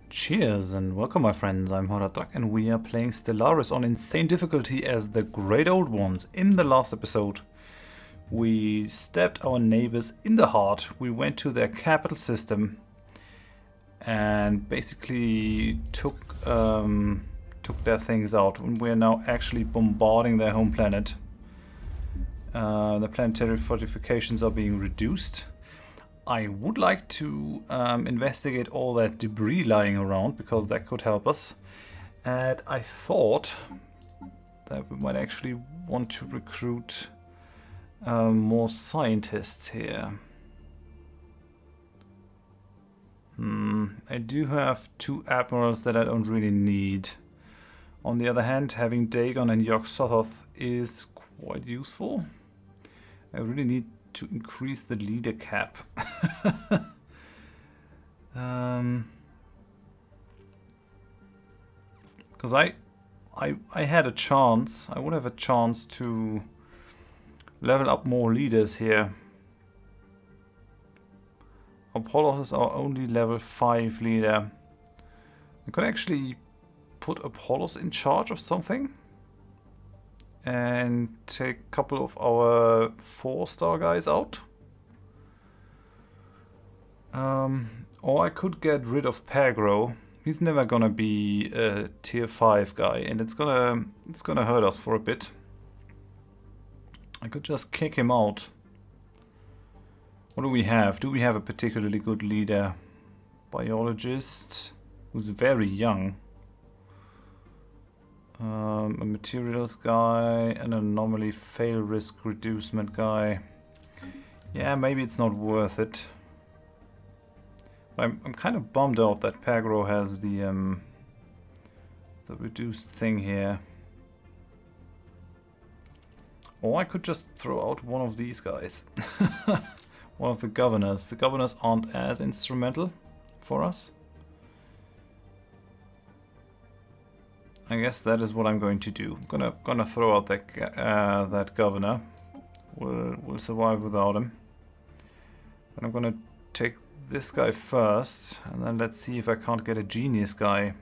Cheers and welcome my friends, I'm Horath and we are playing Stellaris on insane difficulty as the Great Old Ones. In the last episode we stabbed our neighbors in the heart, we went to their capital system and basically took their things out, and we're now actually bombarding their home planet. The planetary fortifications are being reduced. I would like to investigate all that debris lying around because that could help us. And I thought that we might actually want to recruit more scientists here. I do have 2 admirals that I don't really need. On the other hand, having Dagon and Yog-Sothoth is quite useful. I really need to increase the leader cap. Because I had a chance, I would have a chance to level up more leaders here. Apollo is our only level 5 leader. I could actually put Apollos in charge of something and take a couple of our 4-star guys out. Or I could get rid of Pagro. He's never gonna be a tier 5 guy, and it's gonna hurt us for a bit. I could just kick him out. What do we have? Do we have a particularly good leader? Biologist, who's very young. A materials guy, an anomaly fail risk reducement guy. Yeah, maybe it's not worth it. I'm kind of bummed out that Pagro has the reduced thing here. Or I could just throw out one of these guys. One of the governors. The governors aren't as instrumental for us. I guess that is what I'm going to do. I'm gonna throw out that governor. We'll survive without him. But I'm gonna take this guy first, and then let's see if I can't get a genius guy.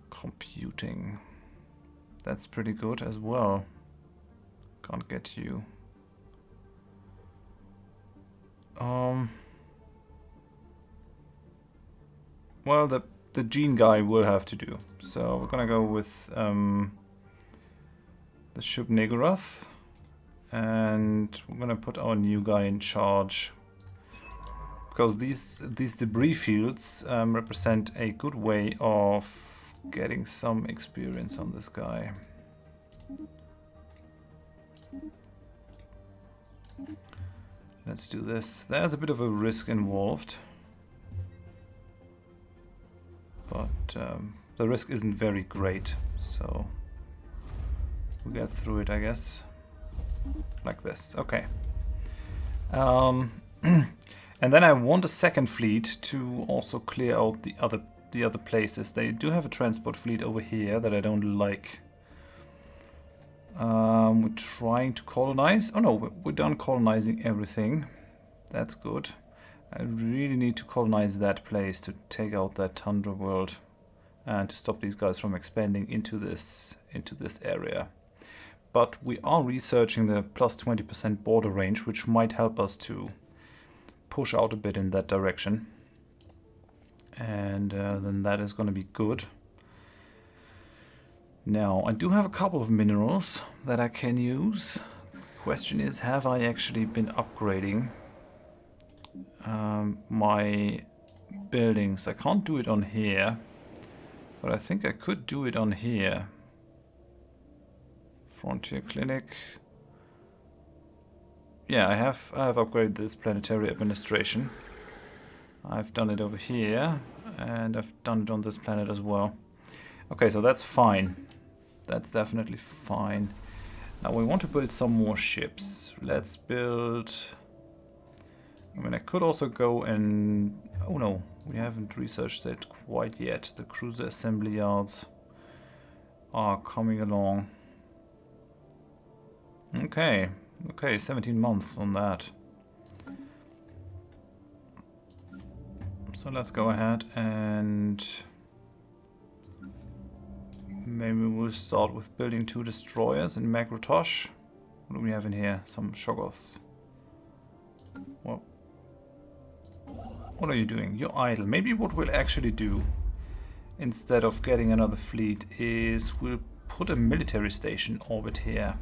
Computing. That's pretty good as well. Can't get you. Well, the gene guy will have to do. So we're gonna go with the wgah'nagl, and we're gonna put our new guy in charge because these debris fields represent a good way of getting some experience on this guy. Let's do this. There's a bit of a risk involved. But the risk isn't very great, so we'll get through it, I guess. Like this, okay. And then I want a second fleet to also clear out the other places. They do have a transport fleet over here that I don't like. We're trying to colonize. Oh no, we're done colonizing everything. That's good. I really need to colonize that place to take out that tundra world and to stop these guys from expanding into this area. But we are researching the plus 20% border range, which might help us to push out a bit in that direction. And then that is going to be good. Now, I do have a couple of minerals that I can use. Question is, have I actually been upgrading my buildings? I can't do it on here, but I think I could do it on here. Frontier Clinic. Yeah, I have upgraded this planetary administration. I've done it over here, and I've done it on this planet as well. Okay, so that's fine. That's definitely fine. Now we want to build some more ships. Let's build... I mean, I could also go and... Oh no, we haven't researched it quite yet. The cruiser assembly yards are coming along. Okay, 17 months on that. So let's go ahead and maybe we'll start with building 2 destroyers in mglw'nafh. What do we have in here? Some shoggoths. Well, what are you doing? You're idle. Maybe what we'll actually do, instead of getting another fleet, is we'll put a military station orbit here.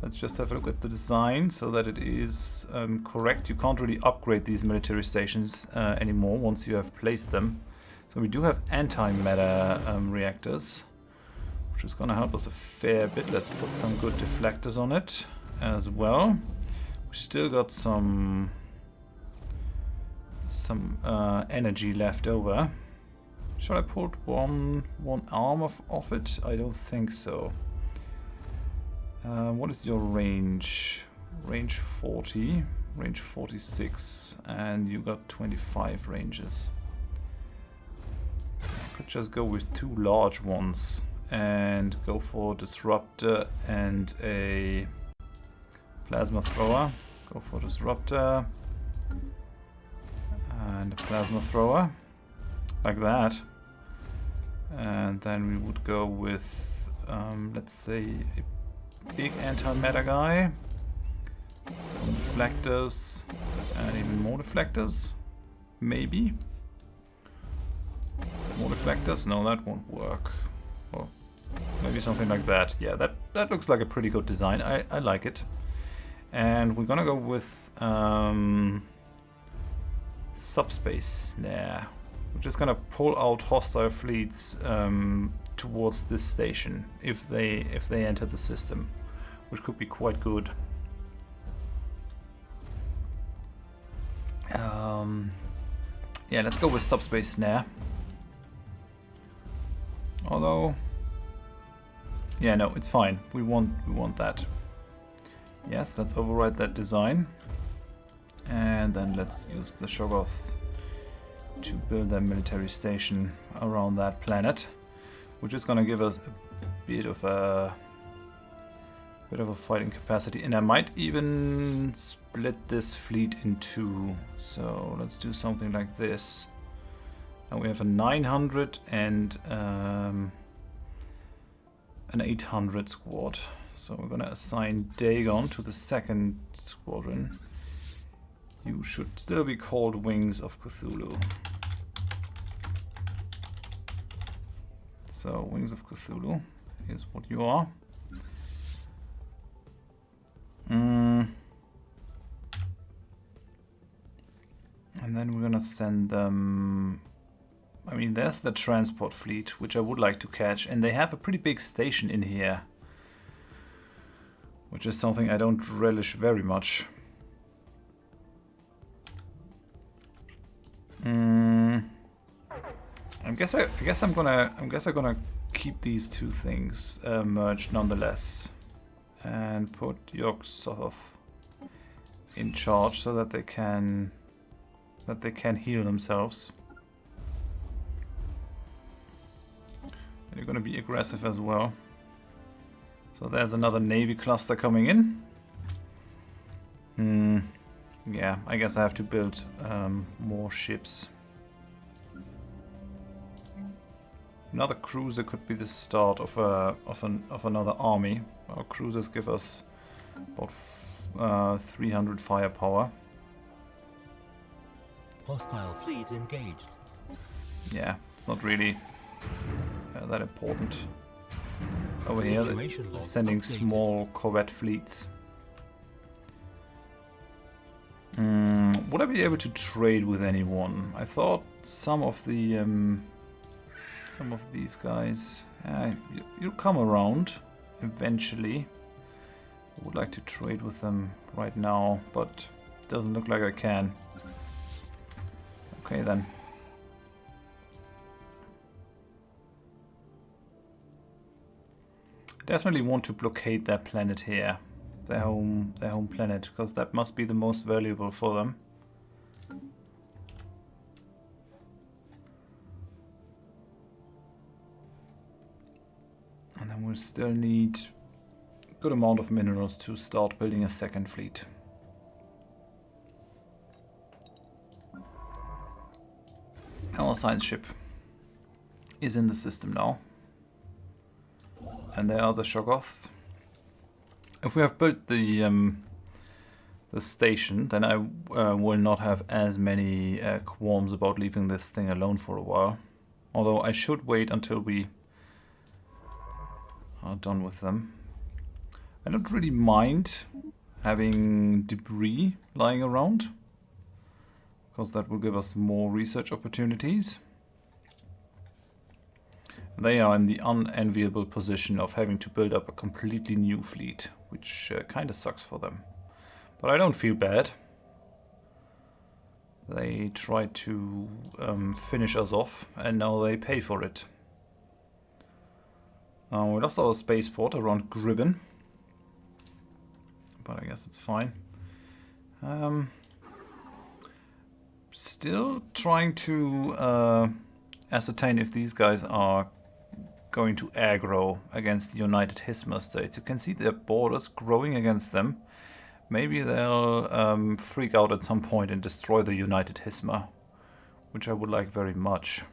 Let's just have a look at the design so that it is correct. You can't really upgrade these military stations anymore once you have placed them. So we do have antimatter reactors, which is going to help us a fair bit. Let's put some good deflectors on it as well. We still got some energy left over. Shall I put one arm off it? I don't think so. What is your range? Range 40, range 46, and you got 25 ranges. I could just go with 2 large ones and go for disruptor and a plasma thrower. Go for disruptor and a plasma thrower, like that. And then we would go with, let's say, a big antimatter guy, some deflectors, and even more deflectors, maybe. More deflectors? No, that won't work. Well, maybe something like that. Yeah, that looks like a pretty good design. I like it. And we're gonna go with subspace snare, which is gonna pull out hostile fleets towards this station if they enter the system, which could be quite good. Yeah, let's go with subspace snare. Although, yeah, no, it's fine. We want that. Yes, let's override that design, and then let's use the shoggoths to build a military station around that planet, which is going to give us a bit of a fighting capacity, and I might even split this fleet in 2. So let's do something like this. Now we have a 900 and an 800 squad. So we're gonna assign Dagon to the 2nd squadron. You should still be called Wings of Cthulhu. So Wings of Cthulhu is what you are. And then we're gonna send them. I mean, there's the transport fleet, which I would like to catch, and they have a pretty big station in here, which is something I don't relish very much. I guess I'm gonna keep these 2 things merged nonetheless, and put Yog-Sothoth in charge so that they can heal themselves. And you're gonna be aggressive as well. So there's another navy cluster coming in. Yeah, I guess I have to build more ships. Another cruiser could be the start of another army. Our cruisers give us about 300 firepower. Hostile fleet engaged. Yeah, it's not really that important. Over here, they're sending small corvette fleets. Would I be able to trade with anyone? I thought some of these guys, you'll come around eventually. I would like to trade with them right now, but it doesn't look like I can. Okay then. Definitely want to blockade their planet here, their home planet, because that must be the most valuable for them. And then we'll still need a good amount of minerals to start building a 2nd fleet. our science ship is in the system now. And there are the Shoggoths. If we have built the station, then I will not have as many qualms about leaving this thing alone for a while. Although I should wait until we are done with them. I don't really mind having debris lying around, because that will give us more research opportunities. They are in the unenviable position of having to build up a completely new fleet, which kind of sucks for them. But I don't feel bad. They tried to finish us off, and now they pay for it. We lost our spaceport around Gribben, but I guess it's fine. Still trying to ascertain if these guys are going to aggro against the United Hisma states. You can see their borders growing against them. Maybe they'll freak out at some point and destroy the United Hisma, which I would like very much.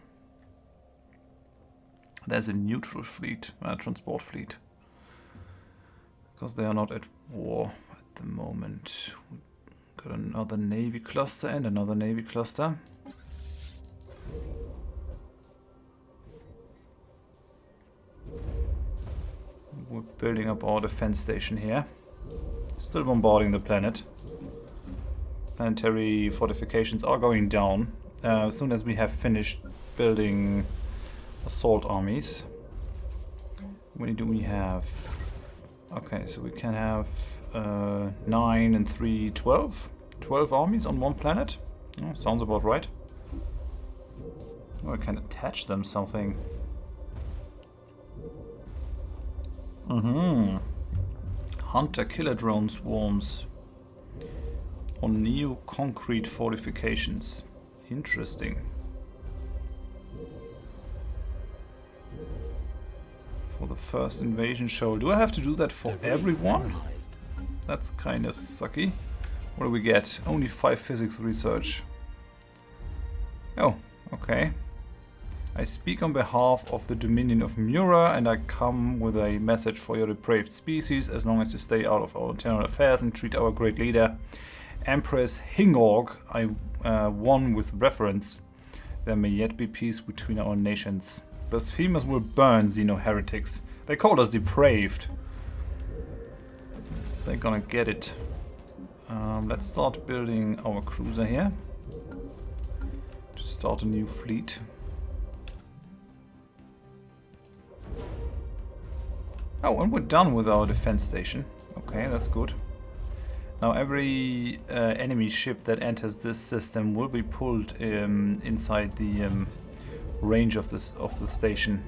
There's a neutral fleet, transport fleet, because they are not at war at the moment. We've got another navy cluster and another navy cluster. We're building up our defense station here. Still bombarding the planet. Planetary fortifications are going down as soon as we have finished building assault armies. How many do we have? Okay, so we can have 9 and 3, 12. 12 armies on one planet. Oh, sounds about right. Oh, I can attach them something. Hunter-killer drone swarms on neo-concrete fortifications. Interesting. For the first invasion show. Do I have to do that for everyone? That's kind of sucky. What do we get? Only 5 physics research. Oh, okay. I speak on behalf of the Dominion of Mura, and I come with a message for your depraved species. As long as you stay out of our internal affairs and treat our great leader, Empress Hingorg, I won with reverence. There may yet be peace between our nations. Blasphemers will burn, xeno-heretics. They called us depraved. They're gonna get it. Let's start building our cruiser here. To start a new fleet. Oh, and we're done with our defense station. Okay, that's good. Now every enemy ship that enters this system will be pulled inside the range of the station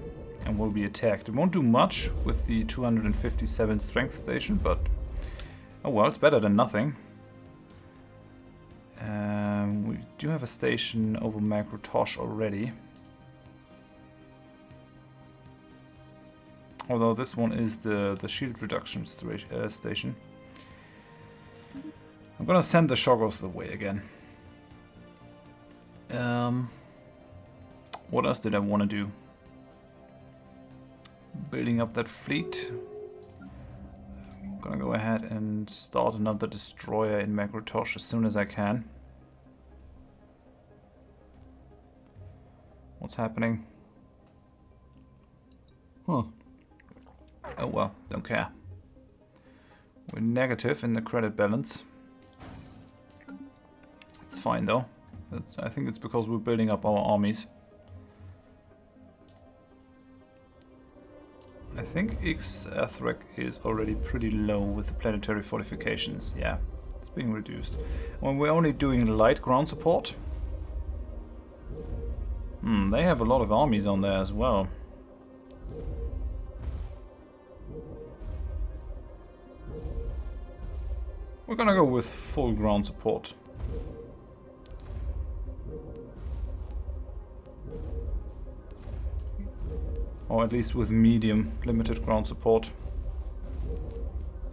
and will be attacked. It won't do much with the 257 strength station, but oh well, it's better than nothing. We do have a station over Magrotosh already. Although this one is the shield reduction station. I'm gonna send the Shoggoths away again. What else did I want to do? Building up that fleet. I'm gonna go ahead and start another destroyer in Magrotosh as soon as I can. What's happening? Huh. Oh well, don't care. We're negative in the credit balance. It's fine though. I think it's because we're building up our armies. I think Xterminate is already pretty low with the planetary fortifications. Yeah, it's being reduced. When we're only doing light ground support. They have a lot of armies on there as well. We're gonna go with full ground support. Or at least with medium limited ground support.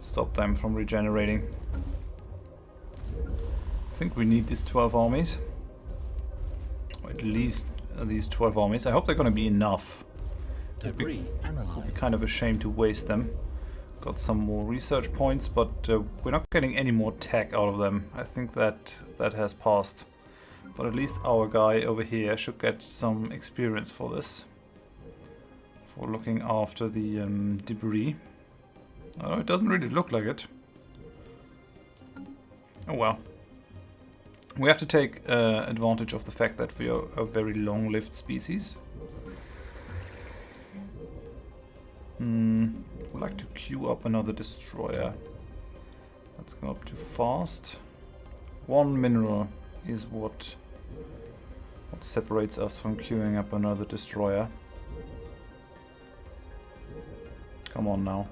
Stop them from regenerating. I think we need these 12 armies. Or at least these 12 armies. I hope they're going to be enough. Debris Would be analyzed. kind of a shame to waste them. Got some more research points, but we're not getting any more tech out of them. I think that has passed. But at least our guy over here should get some experience for this. For looking after the debris. Oh, it doesn't really look like it. Oh well. We have to take advantage of the fact that we are a very long-lived species. Would like to queue up another destroyer. Let's go up to fast. One mineral is what separates us from queuing up another destroyer. Come on now.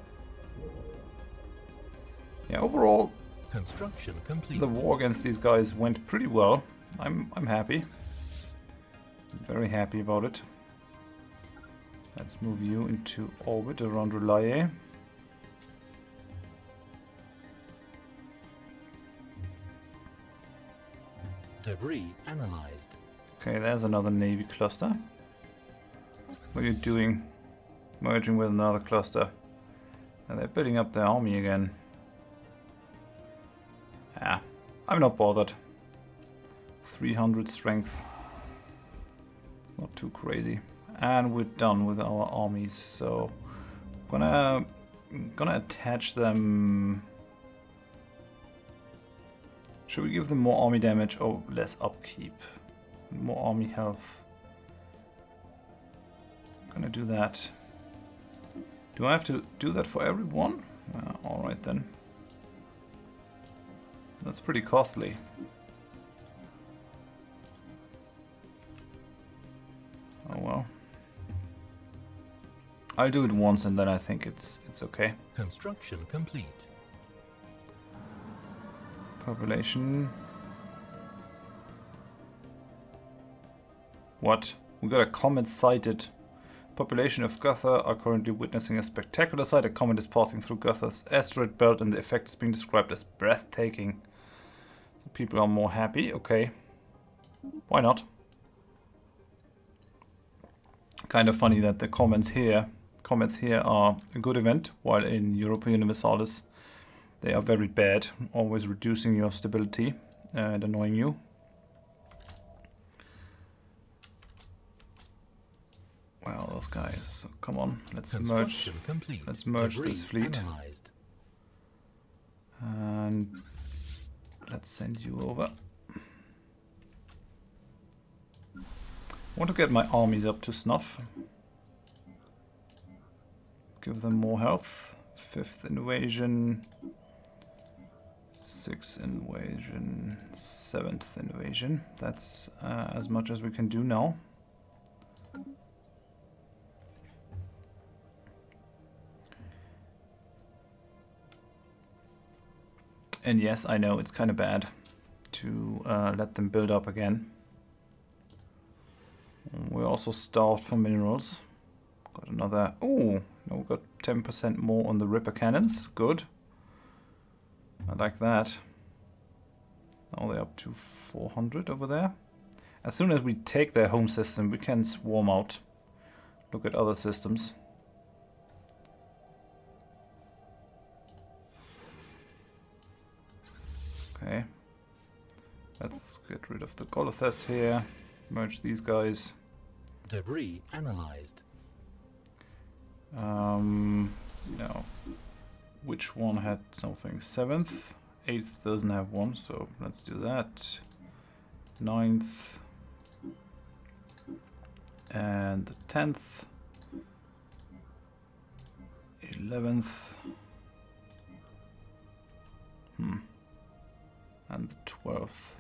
Yeah, overall, Construction complete. the war against these guys went pretty well. I'm happy. Very happy about it. Let's move you into orbit around R'lyeh. Debris analyzed. Okay, there's another navy cluster. What are you doing? Merging with another cluster. And they're building up their army again. Ah, I'm not bothered. 300 strength. It's not too crazy. And we're done with our armies, so gonna attach them. Should we give them more army damage or less upkeep? More army health. Gonna do that. Do I have to do that for everyone? Alright then. That's pretty costly. Oh well. I'll do it once and then I think it's okay. Construction complete. Population. What? We got a comet sighted. Population of Gotha are currently witnessing a spectacular sight. A comet is passing through Gotha's asteroid belt and the effect is being described as breathtaking. The people are more happy. Okay. Why not? Kind of funny that the comets here are a good event, while in Europa Universalis they are very bad, always reducing your stability and annoying you. Well, those guys, come on, let's merge. Construction complete. Let's merge Debris this fleet. analyzed. And let's send you over. I want to get my armies up to snuff. Give them more health. 5th invasion. 6th invasion. 7th invasion. That's as much as we can do now. And yes, I know it's kind of bad to let them build up again. We're also starved for minerals. Got another... Oh, no, we've got 10% more on the Ripper cannons. Good. I like that. Now they're up to 400 over there. As soon as we take their home system, we can swarm out. Look at other systems. Okay. Let's get rid of the Golothas here. Merge these guys. Debris analyzed. No. Which one had something? 7th? 8th doesn't have one, so let's do that. 9th. And the 10th. 11th. And the 12th.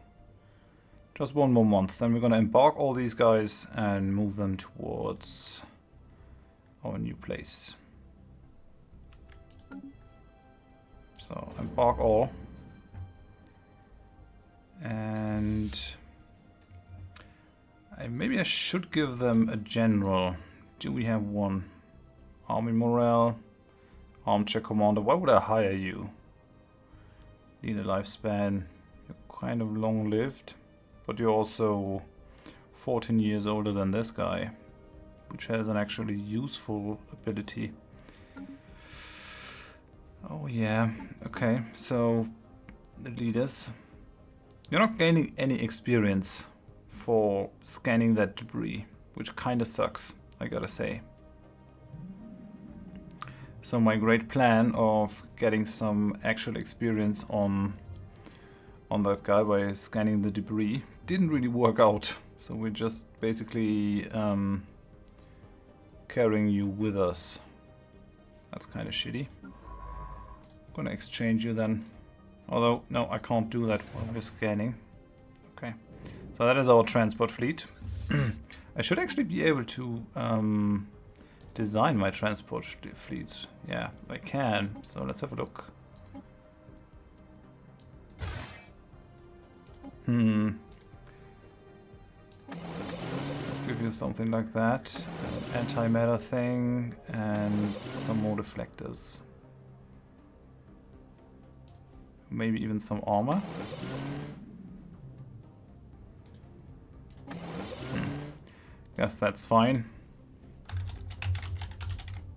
Just one more month, then we're gonna embark all these guys and move them towards our new place. So embark all. And maybe I should give them a general. Do we have one? Army morale, armchair commander. Why would I hire you? Need a lifespan. You're kind of long-lived, but you're also 14 years older than this guy, which has an actually useful ability. Oh yeah, okay, so the leaders. You're not gaining any experience for scanning that debris, which kinda sucks, I gotta say. So my great plan of getting some actual experience on that guy by scanning the debris didn't really work out. So we're just basically carrying you with us. That's kind of shitty. Gonna exchange you then. Although, no, I can't do that while we're scanning. Okay. So that is our transport fleet. I should actually be able to design my transport fleet. Yeah, I can. So let's have a look. Let's give you something like that. An antimatter thing and some more deflectors. Maybe even some armor. Guess that's fine.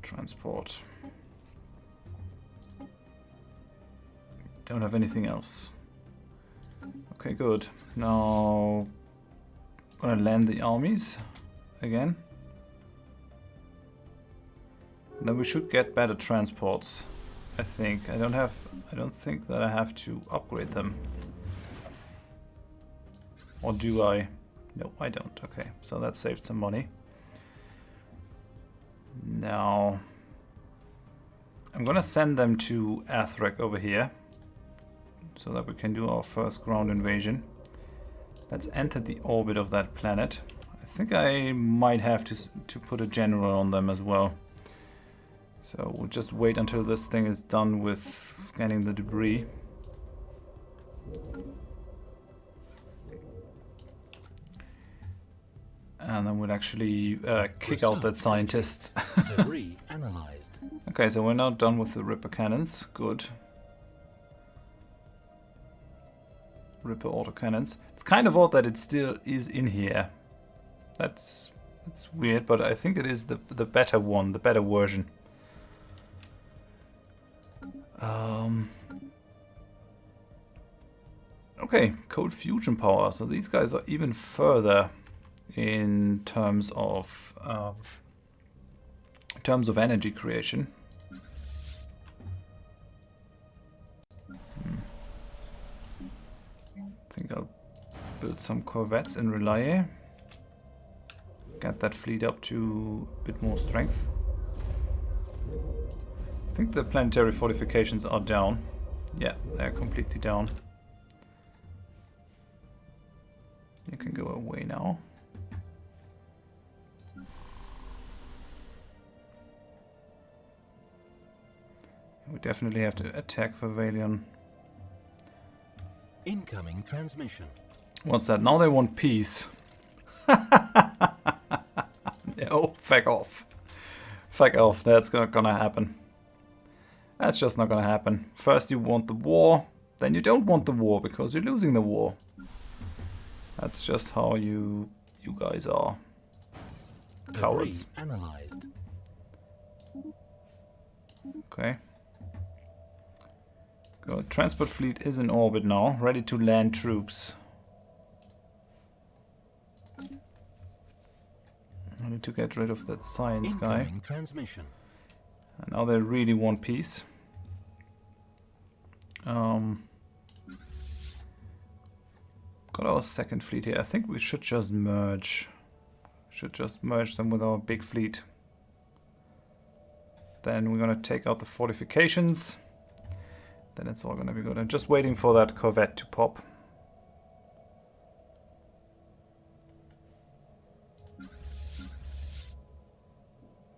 Transport. Don't have anything else. Okay, good. Now, gonna land the armies again. Then we should get better transports. I think I don't think that I have to upgrade them. Or do I? No, I don't. Okay, so that saved some money. Now, I'm gonna send them to Drak over here, so that we can do our first ground invasion. Let's enter the orbit of that planet. I think I might have to put a general on them as well. So we'll just wait until this thing is done with scanning the debris. And then we'll actually kick out that scientist. Debris analyzed. Okay, so we're now done with the Ripper cannons. Good. Ripper autocannons. It's kind of odd that it still is in here. That's weird, but I think it is the better one, the better version. Okay, cold fusion power. So these guys are even further in terms of energy creation. I think I'll build some corvettes in R'lyeh. Get that fleet up to a bit more strength. I think the planetary fortifications are down. Yeah, they're completely down. You can go away now. We definitely have to attack Vervalion. Incoming transmission. What's that? Now they want peace. Oh, fuck off. Fuck off. That's not gonna happen. That's just not gonna happen. First you want the war, then you don't want the war because you're losing the war. That's just how you guys are. Cowards. Debris analyzed. Okay. Good. Transport fleet is in orbit now, ready to land troops. I need to get rid of that science guy. Incoming transmission. And now they really want peace. Got our second fleet here. I think we should just merge. Should just merge them with our big fleet. Then we're gonna take out the fortifications. Then it's all gonna be good. I'm just waiting for that corvette to pop.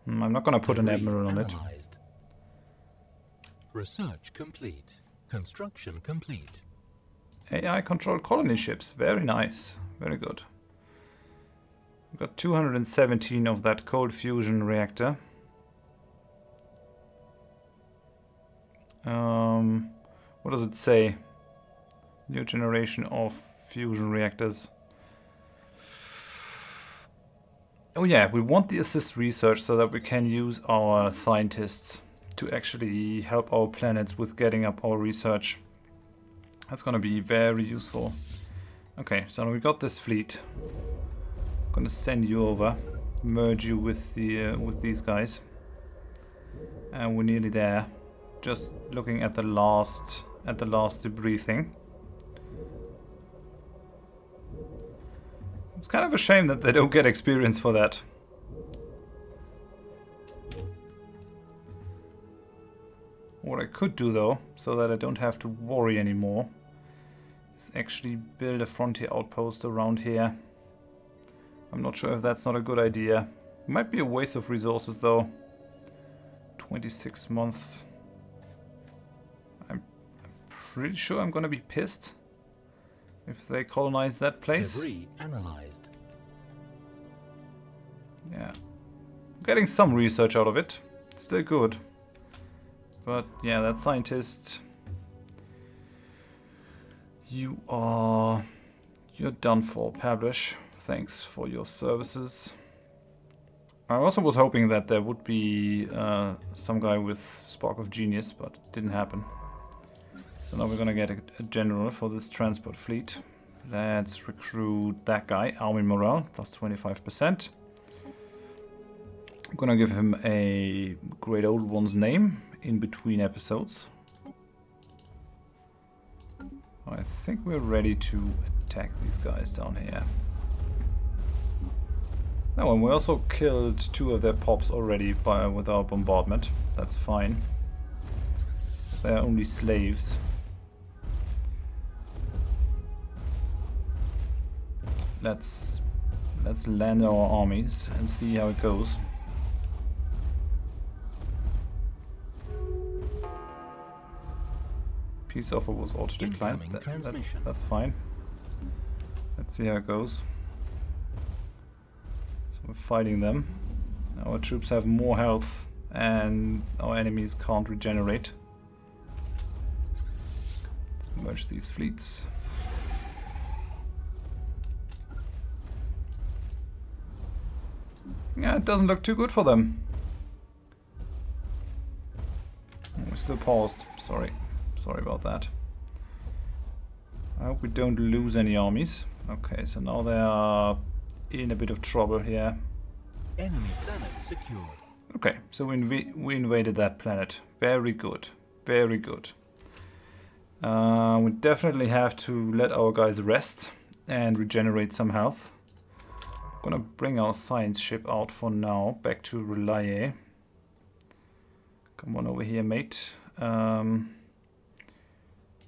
I'm not gonna put an admiral on it. Analyzed. Research complete. Construction complete. AI controlled colony ships. Very nice. Very good. We've got 217 of that cold fusion reactor. What does it say? New generation of fusion reactors. Oh yeah, we want the assist research so that we can use our scientists to actually help our planets with getting up our research. That's gonna be very useful. Okay, so we got this fleet. I'm gonna send you over, merge you with these guys, and we're nearly there. Just looking at the last debriefing. It's kind of a shame that they don't get experience for that. What I could do though, so that I don't have to worry anymore, is actually build a frontier outpost around here. I'm not sure if that's not a good idea. Might be a waste of resources though. 26 months. I'm pretty sure I'm gonna be pissed if they colonize that place. Debris analyzed. Yeah. Getting some research out of it. Still good. But yeah, that scientist, you're done for, Publish. Thanks for your services. I also was hoping that there would be some guy with Spark of Genius, but it didn't happen. So now we're gonna get a general for this transport fleet. Let's recruit that guy, Army Morale, plus 25%. I'm gonna give him a Great Old One's name in between episodes. I think we're ready to attack these guys down here. Oh, and we also killed 2 of their pops already with our bombardment. That's fine. They're only slaves. Let's land our armies and see how it goes. Peace offer was auto-declined. That's fine. Let's see how it goes. So we're fighting them. Our troops have more health and our enemies can't regenerate. Let's merge these fleets. Yeah, it doesn't look too good for them. We're still paused. Sorry about that. I hope we don't lose any armies. Okay, so now they are in a bit of trouble here. Enemy planet secured. Okay, so we invaded that planet. Very good. Very good. We definitely have to let our guys rest and regenerate some health. I'm gonna bring our science ship out for now, back to R'lyeh. Come on over here, mate.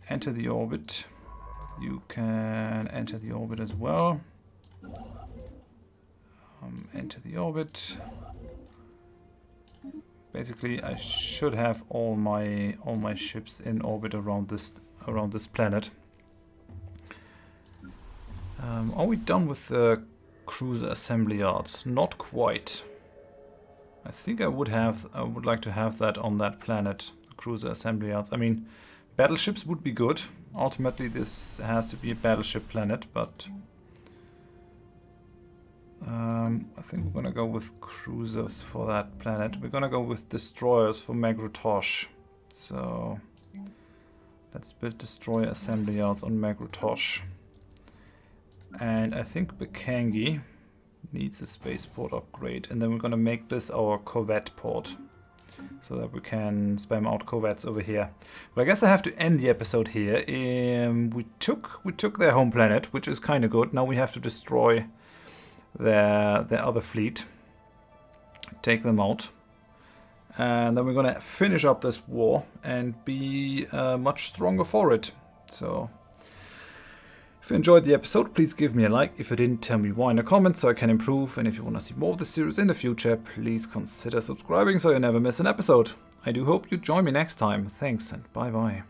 Enter the orbit. You can enter the orbit as well. Enter the orbit. Basically, I should have all my ships in orbit around this planet. Are we done with the cruiser assembly yards? Not quite. I think I would like to have that on that planet, cruiser assembly yards. I mean, battleships would be good. Ultimately, this has to be a battleship planet, but I think we're gonna go with cruisers for that planet. We're gonna go with destroyers for mglw'nafh. So let's build destroyer assembly yards on mglw'nafh. And I think Bekangi needs a spaceport upgrade, and then we're gonna make this our corvette port, so that we can spam out corvettes over here. Well, I guess I have to end the episode here. We took their home planet, which is kind of good. Now we have to destroy their other fleet, take them out, and then we're gonna finish up this war and be much stronger for it. So if you enjoyed the episode, please give me a like. If you didn't, tell me why in the comments so I can improve. And if you want to see more of this series in the future, please consider subscribing so you never miss an episode. I do hope you join me next time. Thanks and bye bye.